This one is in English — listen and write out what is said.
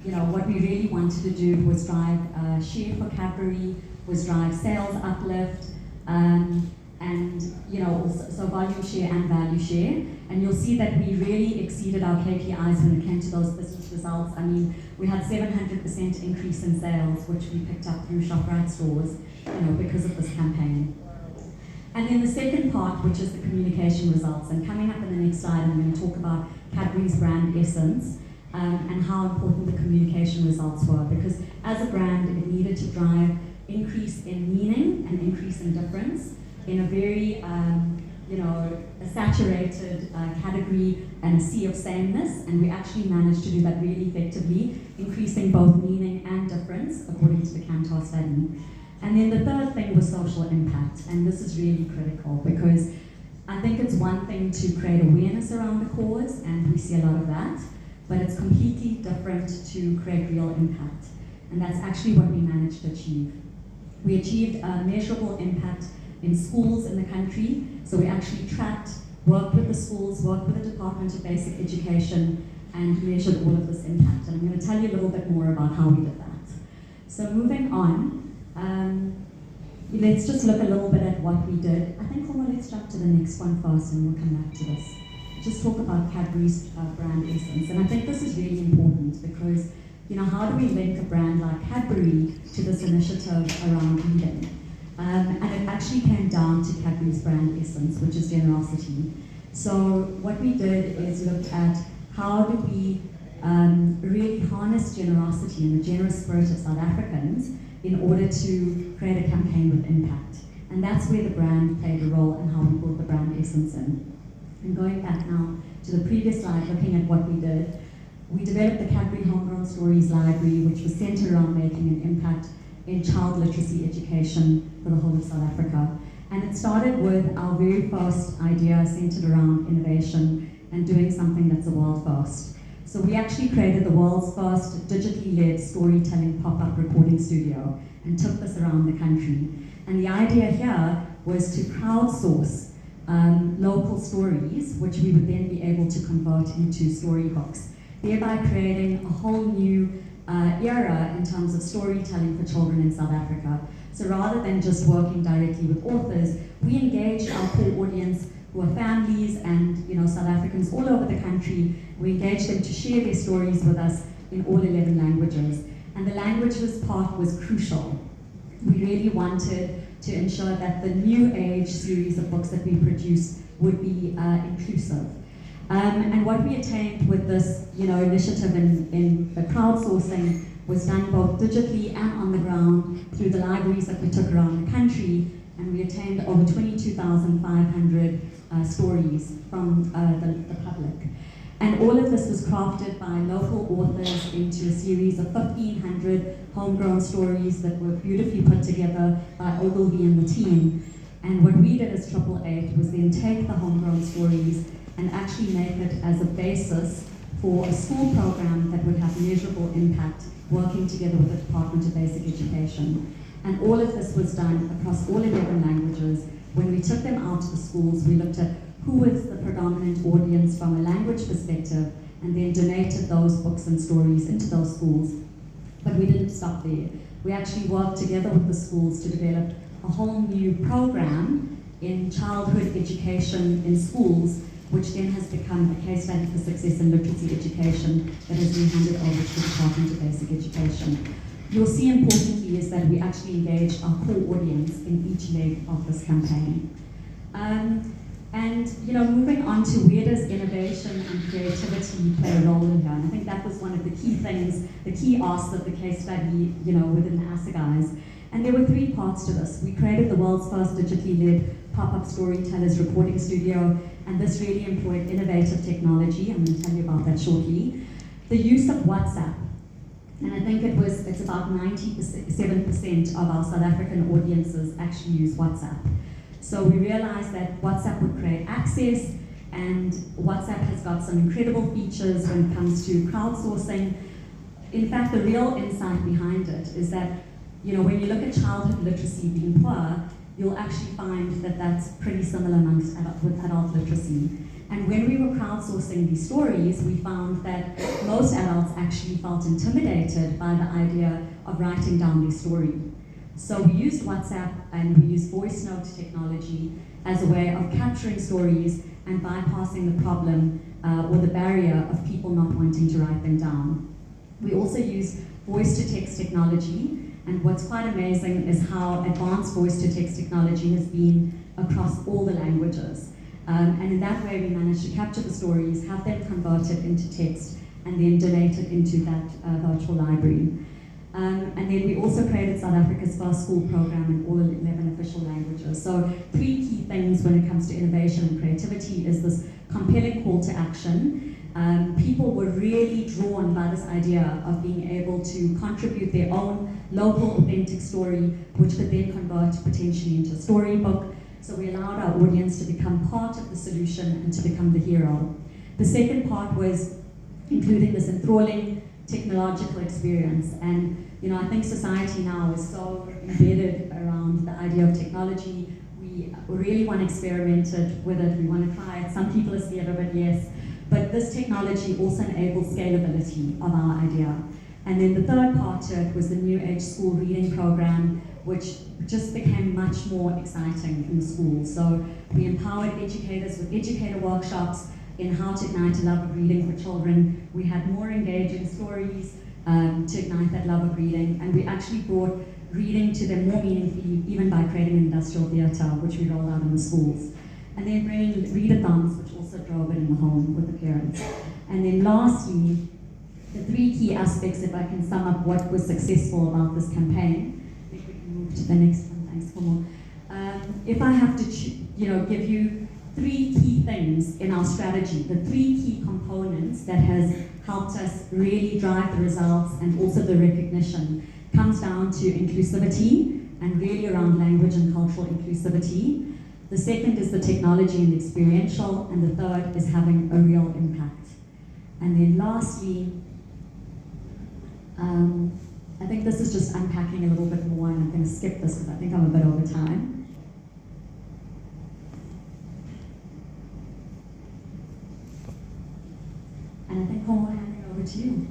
what we really wanted to do was drive share for Cadbury, was drive sales uplift, and also, so volume share and value share. And you'll see that we really exceeded our KPIs when it came to those business results. I mean, we had 700% increase in sales, which we picked up through ShopRite stores, because of this campaign. And then the second part, which is the communication results, and coming up in the next slide, I'm going to talk about Cadbury's brand essence and how important the communication results were, because as a brand, it needed to drive increase in meaning and increase in difference in a very, a saturated category and a sea of sameness, and we actually managed to do that really effectively, increasing both meaning and difference, according to the Kantar study. And then the third thing was social impact, and this is really critical because I think it's one thing to create awareness around the cause, and we see a lot of that, but it's completely different to create real impact. And that's actually what we managed to achieve. We achieved a measurable impact in schools in the country, so we actually tracked, worked with the schools, worked with the Department of Basic Education, and measured all of this impact. And I'm going to tell you a little bit more about how we did that. So moving on, let's just look a little bit at what we did. I think, let's jump to the next one first and we'll come back to this. Just talk about Cadbury's brand essence. And I think this is really important because, how do we link a brand like Cadbury to this initiative around reading? And it actually came down to Cadbury's brand essence, which is generosity. So what we did is looked at how do we really harness generosity and the generous spirit of South Africans in order to create a campaign with impact. And that's where the brand played a role and how we brought the brand essence in. And going back now to the previous slide, looking at what we did, we developed the Cadbury Homegrown Stories Library, which was centered around making an impact in child literacy education for the whole of South Africa. And it started with our very first idea centered around innovation and doing something that's a world first. So we actually created the world's first digitally led storytelling pop-up recording studio and took this around the country. And the idea here was to crowdsource local stories, which we would then be able to convert into storybooks, thereby creating a whole new era in terms of storytelling for children in South Africa. So rather than just working directly with authors, we engaged our core audience who are families and South Africans all over the country. We engaged them to share their stories with us in all 11 languages. And the languages part was crucial. We really wanted to ensure that the new age series of books that we produced would be inclusive. And what we attained with this initiative in the crowdsourcing was done both digitally and on the ground through the libraries that we took around the country, and we attained over 22,500 stories from the public. And all of this was crafted by local authors into a series of 1,500 homegrown stories that were beautifully put together by Ogilvy and the team. And what we did as 888 was then take the homegrown stories and actually make it as a basis for a school program that would have measurable impact, working together with the Department of Basic Education. And all of this was done across all 11 languages. When we took them out to the schools, we looked at who is the predominant audience from a language perspective, and then donated those books and stories into those schools. But we didn't stop there. We actually worked together with the schools to develop a whole new program in childhood education in schools, which then has become a case study for success in literacy education that has been handed over to the Department of Basic Education. You'll see importantly is that we actually engaged our core audience in each leg of this campaign. Moving on to where does innovation and creativity play a role in here? And I think that was one of the key things, the key asks of the case study, within the Assegai. And there were three parts to this. We created the world's first digitally led pop-up storytellers recording studio, and this really employed innovative technology. I'm going to tell you about that shortly. The use of WhatsApp. And I think it's about 97% of our South African audiences actually use WhatsApp. So we realized that WhatsApp would create access, and WhatsApp has got some incredible features when it comes to crowdsourcing. In fact, the real insight behind it is that, when you look at childhood literacy being poor, you'll actually find that that's pretty similar with adult literacy. And when we were crowdsourcing these stories, we found that most adults actually felt intimidated by the idea of writing down their story. So we used WhatsApp and we used voice note technology as a way of capturing stories and bypassing the problem or the barrier of people not wanting to write them down. We also used voice-to-text technology, and what's quite amazing is how advanced voice-to-text technology has been across all the languages. And in that way, we managed to capture the stories, have them converted into text, and then donate it into that virtual library. And then we also created South Africa's first school program in all 11 official languages. So 3 key things when it comes to innovation and creativity is this compelling call to action. People were really drawn by this idea of being able to contribute their own local authentic story, which could then convert potentially into a storybook. So we allowed our audience to become part of the solution and to become the hero. The second part was including this enthralling technological experience. And I think society now is so embedded around the idea of technology. We really want to experiment with it. We want to try it. Some people are scared of it, yes. But this technology also enables scalability of our idea. And then the third part to it was the New Age School Reading Program, which just became much more exciting in the schools. So we empowered educators with educator workshops in how to ignite a love of reading for children. We had more engaging stories to ignite that love of reading, and we actually brought reading to them more meaningfully, even by creating an industrial theatre, which we rolled out in the schools. And then bringing readathons, which also drove it in the home with the parents. And then lastly, the 3 key aspects, if I can sum up what was successful about this campaign. I think we can move to the next one, thanks, Komo. If I have to give you 3 key things in our strategy, the 3 key components that has helped us really drive the results and also the recognition, comes down to inclusivity and really around language and cultural inclusivity. The second is the technology and the experiential, and the third is having a real impact. And then lastly, I think this is just unpacking a little bit more, and I'm going to skip this because I think I'm a bit over time. And I think I'll hand it over to you.